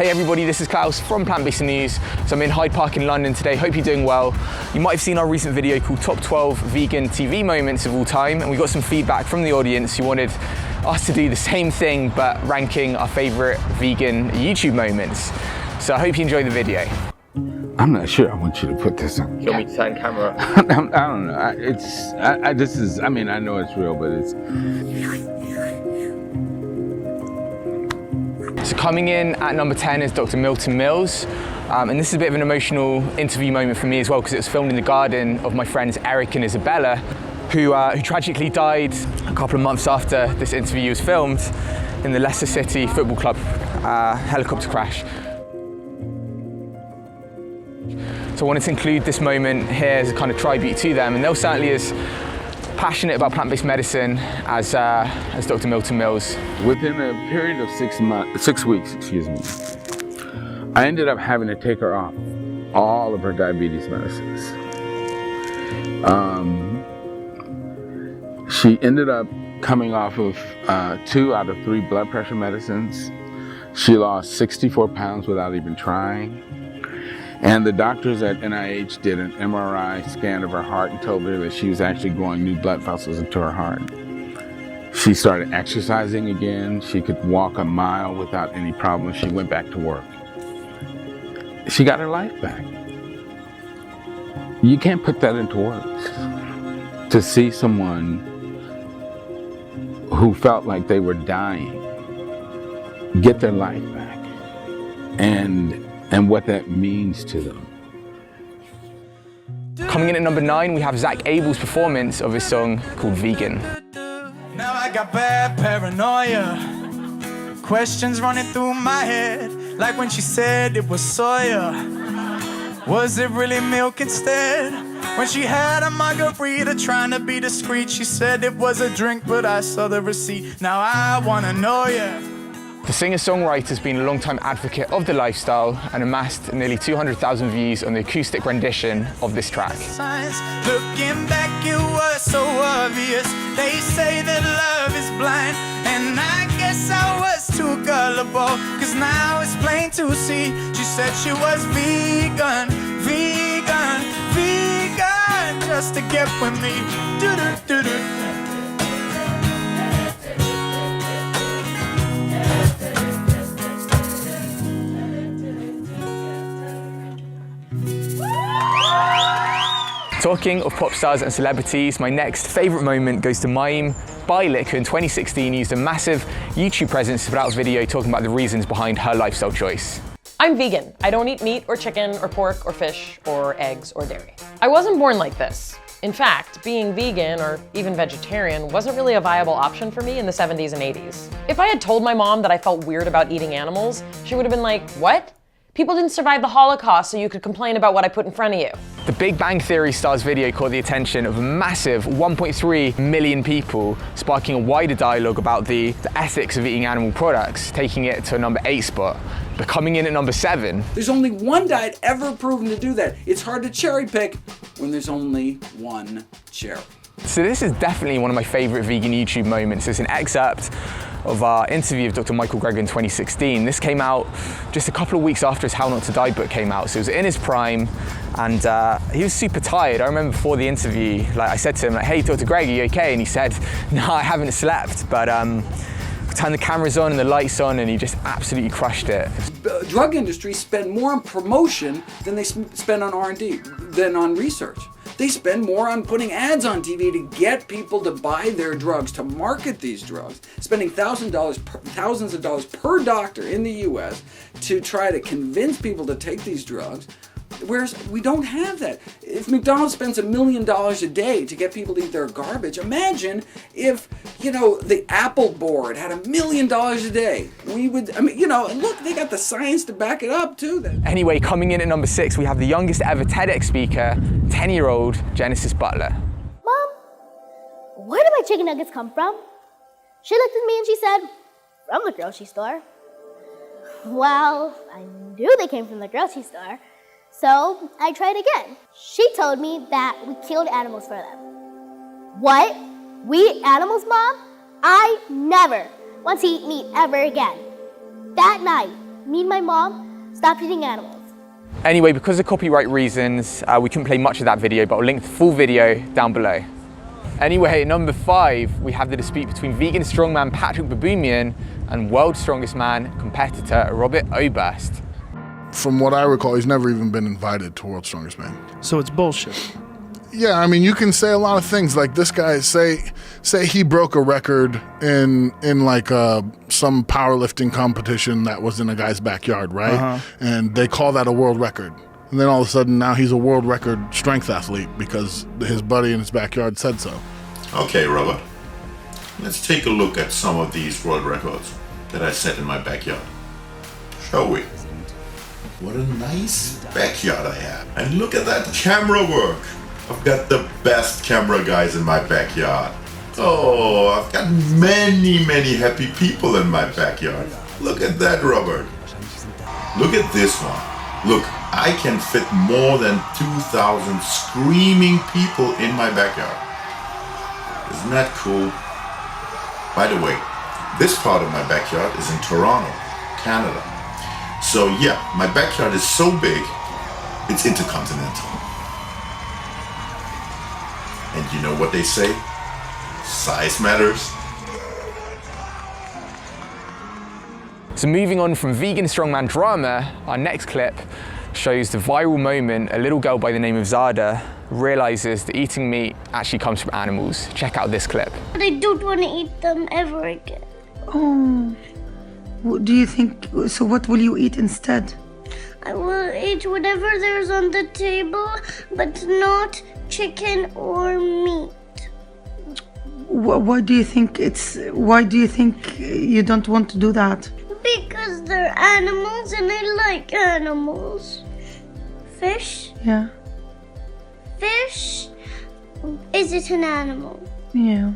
Hey everybody, this is Klaus from Plant Based News. So I'm in Hyde Park in London today. Hope you're doing well. You might have seen our recent video called Top 12 Vegan TV Moments of All Time, and we got some feedback from the audience who wanted us to do the same thing, but ranking our favorite vegan YouTube moments. So I hope you enjoy the video. I'm not sure I want you to put this on. You want me to turn camera? I don't know. I know it's real, but it's... So coming in at number 10 is Dr. Milton Mills. And this is a bit of an emotional interview moment for me as well, because it was filmed in the garden of my friends Eric and Isabella, who tragically died a couple of months after this interview was filmed in the Leicester City Football Club helicopter crash. So I wanted to include this moment here as a kind of tribute to them, and they're certainly as passionate about plant-based medicine as Dr. Milton Mills. Within a period of 6 weeks, I ended up having to take her off all of her diabetes medicines. She ended up coming off of 2 out of 3 blood pressure medicines. She lost 64 pounds without even trying. And the doctors at NIH did an MRI scan of her heart and told her that she was actually growing new blood vessels into her heart. She started exercising again. She could walk a mile without any problem. She went back to work. She got her life back. You can't put that into words. To see someone who felt like they were dying get their life back, and what that means to them. Coming in at number 9, we have Zach Abel's performance of his song called Vegan. Now I got bad paranoia, questions running through my head, like when she said it was soya. Was it really milk instead? When she had a margarita trying to be discreet, she said it was a drink, but I saw the receipt. Now I wanna know ya. The singer-songwriter's been a long-time advocate of the lifestyle and amassed nearly 200,000 views on the acoustic rendition of this track. Looking back, it was so obvious. They say that love is blind, and I guess I was too gullible, cause now it's plain to see. She said she was vegan, vegan, vegan, just to get with me. Do-do-do-do. Talking of pop stars and celebrities, my next favourite moment goes to Mayim Bialik, who in 2016 used a massive YouTube presence to put out a video talking about the reasons behind her lifestyle choice. I'm vegan. I don't eat meat or chicken or pork or fish or eggs or dairy. I wasn't born like this. In fact, being vegan or even vegetarian wasn't really a viable option for me in the 70s and 80s. If I had told my mom that I felt weird about eating animals, she would have been like, what? People didn't survive the Holocaust, so you could complain about what I put in front of you. The Big Bang Theory star's video caught the attention of a massive 1.3 million people, sparking a wider dialogue about the ethics of eating animal products, taking it to a number 8 spot. But coming in at number 7. There's only one diet ever proven to do that. It's hard to cherry pick when there's only one cherry. So this is definitely one of my favorite vegan YouTube moments. It's an excerpt of our interview with Dr. Michael Greger in 2016. This came out just a couple of weeks after his How Not to Die book came out. So it was in his prime, and he was super tired. I remember before the interview, I said to him, hey, Dr. Greger, you okay? And he said, no, I haven't slept, but we turned the cameras on and the lights on, and he just absolutely crushed it. Drug industry spend more on promotion than they spend on R&D, than on research. They spend more on putting ads on TV to get people to buy their drugs, to market these drugs, spending thousands of dollars per doctor in the US to try to convince people to take these drugs. Whereas we don't have that. If McDonald's spends $1 million a day to get people to eat their garbage, imagine if, the Apple board had $1 million a day. Look, they got the science to back it up too. Anyway, coming in at number 6, we have the youngest ever TEDx speaker, 10-year-old Genesis Butler. Mom, where did my chicken nuggets come from? She looked at me and she said, from the grocery store. Well, I knew they came from the grocery store. So I tried again. She told me that we killed animals for them. What? We eat animals, Mom? I never want to eat meat ever again. That night, me and my mom stopped eating animals. Anyway, because of copyright reasons, we couldn't play much of that video, but I'll link the full video down below. Anyway, at number 5, we have the dispute between vegan strongman Patrick Baboumian and world's strongest man competitor Robert Oberst. From what I recall, he's never even been invited to World's Strongest Man. So it's bullshit. Yeah, I mean, you can say a lot of things. Like this guy, say he broke a record in like some powerlifting competition that was in a guy's backyard, right? And they call that a world record. And then all of a sudden now he's a world record strength athlete because his buddy in his backyard said so. Okay, Robert. Let's take a look at some of these world records that I set in my backyard. Shall we? What a nice backyard I have. And look at that camera work. I've got the best camera guys in my backyard. Oh, I've got many, many happy people in my backyard. Look at that, Robert. Look at this one. Look, I can fit more than 2,000 screaming people in my backyard. Isn't that cool? By the way, this part of my backyard is in Toronto, Canada. So yeah, my backyard is so big, it's intercontinental. And you know what they say? Size matters. So moving on from vegan strongman drama, our next clip shows the viral moment a little girl by the name of Zada realizes that eating meat actually comes from animals. Check out this clip. But I don't want to eat them ever again. Oh, do you think, so what will you eat instead? I will eat whatever there's on the table, but not chicken or meat. Why do you think you don't want to do that? Because they're animals and I like animals. Fish? Yeah. Fish? Is it an animal? Yeah.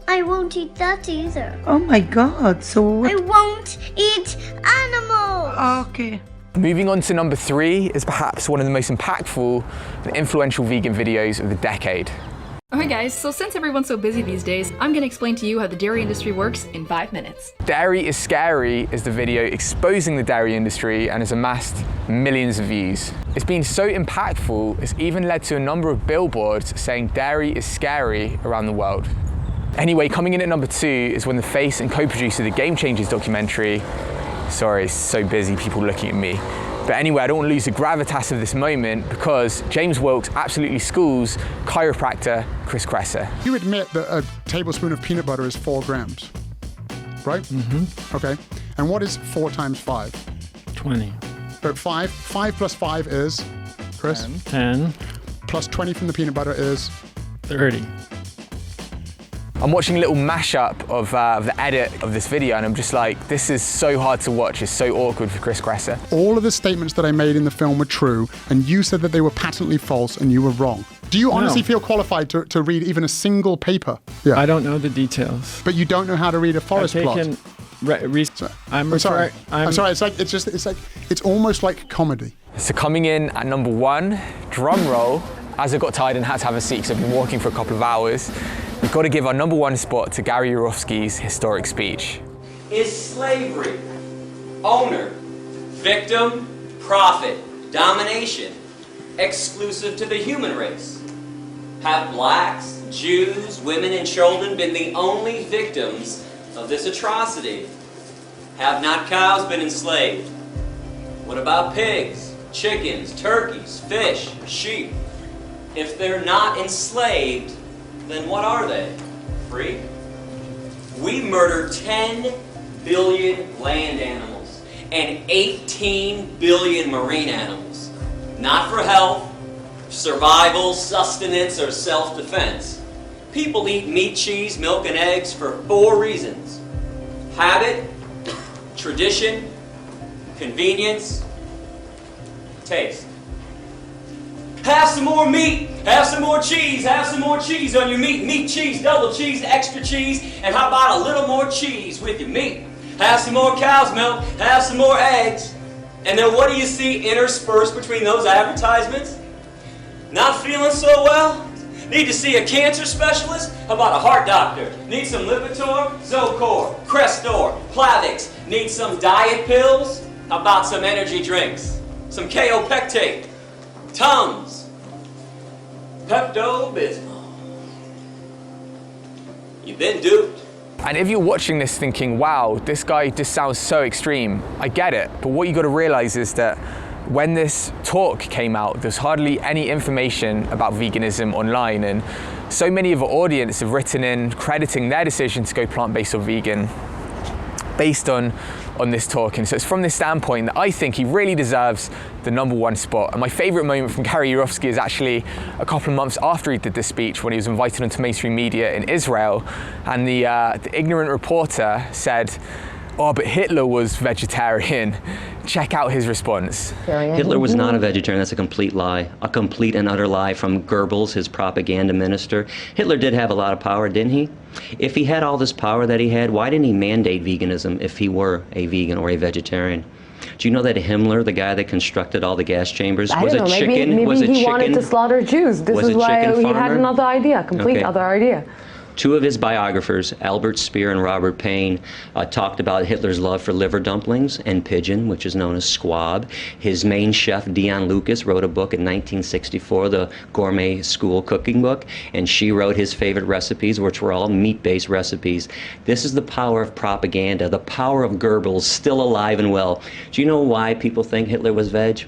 I won't eat that either. Oh my God, so what? I won't eat animals! Okay. Moving on to number 3 is perhaps one of the most impactful and influential vegan videos of the decade. Alright guys, so since everyone's so busy these days, I'm gonna explain to you how the dairy industry works in 5 minutes. Dairy is Scary is the video exposing the dairy industry and has amassed millions of views. It's been so impactful, it's even led to a number of billboards saying dairy is scary around the world. Anyway, coming in at number 2 is when the face and co-producer of the Game Changers documentary, sorry, it's so busy, people looking at me. But anyway, I don't want to lose the gravitas of this moment because James Wilkes absolutely schools chiropractor Chris Kresser. You admit that a tablespoon of peanut butter is 4 grams, right? Mm-hmm. Okay. And what is 4 times 5? 20. But 5 plus 5 is, Chris? 10. Plus 20 from the peanut butter is? 30. I'm watching a little mashup of the edit of this video and I'm just like, this is so hard to watch, it's so awkward for Chris Kresser. All of the statements that I made in the film were true and you said that they were patently false and you were wrong. Do you honestly feel qualified to read even a single paper? Yeah. I don't know the details. But you don't know how to read a forest plot? I'm sorry. It's almost like comedy. So coming in at number 1, drum roll, as I got tired and had to have a seat because I've been walking for a couple of hours, we've got to give our number 1 spot to Gary Yourofsky's historic speech. Is slavery owner, victim, profit, domination, exclusive to the human race? Have blacks, Jews, women, and children been the only victims of this atrocity? Have not cows been enslaved? What about pigs, chickens, turkeys, fish, sheep? If they're not enslaved, then what are they? Free? We murder 10 billion land animals and 18 billion marine animals. Not for health, survival, sustenance, or self-defense. People eat meat, cheese, milk, and eggs for 4 reasons. Habit, tradition, convenience, taste. Have some more meat, have some more cheese on your meat. Meat, cheese, double cheese, extra cheese, and how about a little more cheese with your meat? Have some more cow's milk, have some more eggs. And then what do you see interspersed between those advertisements? Not feeling so well? Need to see a cancer specialist? How about a heart doctor? Need some Lipitor, Zocor, Crestor, Plavix? Need some diet pills? How about some energy drinks? Some KO Pectate, Tums, Pepto-Bismol. You've been duped. And if you're watching this thinking, wow, this guy just sounds so extreme, I get it. But what you got to realize is that when this talk came out, there's hardly any information about veganism online, and so many of our audience have written in crediting their decision to go plant-based or vegan based on this talk. And so it's from this standpoint that I think he really deserves the #1 spot. And my favorite moment from Gary Yourofsky is actually a couple of months after he did this speech, when he was invited onto mainstream media in Israel, and the ignorant reporter said, "Oh, but Hitler was vegetarian." Check out his response. Hitler was not a vegetarian. That's a complete lie. A complete and utter lie from Goebbels, his propaganda minister. Hitler did have a lot of power, didn't he? If he had all this power that he had, why didn't he mandate veganism if he were a vegan or a vegetarian? Do you know that Himmler, the guy that constructed all the gas chambers, was a chicken? Maybe he wanted to slaughter Jews. This is why he had another idea, complete other idea. Two of his biographers, Albert Speer and Robert Payne, talked about Hitler's love for liver dumplings and pigeon, which is known as squab. His main chef, Dion Lucas, wrote a book in 1964, the Gourmet School Cooking Book, and she wrote his favorite recipes, which were all meat-based recipes. This is the power of propaganda, the power of Goebbels, still alive and well. Do you know why people think Hitler was veg?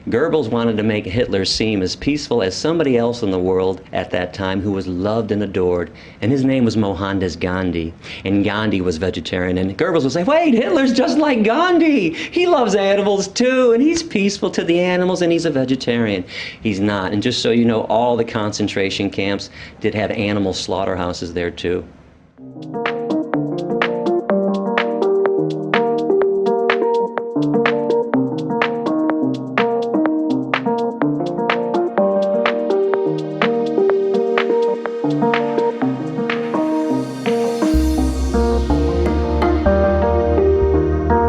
Goebbels wanted to make Hitler seem as peaceful as somebody else in the world at that time who was loved and adored, and his name was Mohandas Gandhi, and Gandhi was vegetarian, and Goebbels would say, wait, Hitler's just like Gandhi. He loves animals too, and he's peaceful to the animals, and he's a vegetarian. He's not, and just so you know, all the concentration camps did have animal slaughterhouses there too.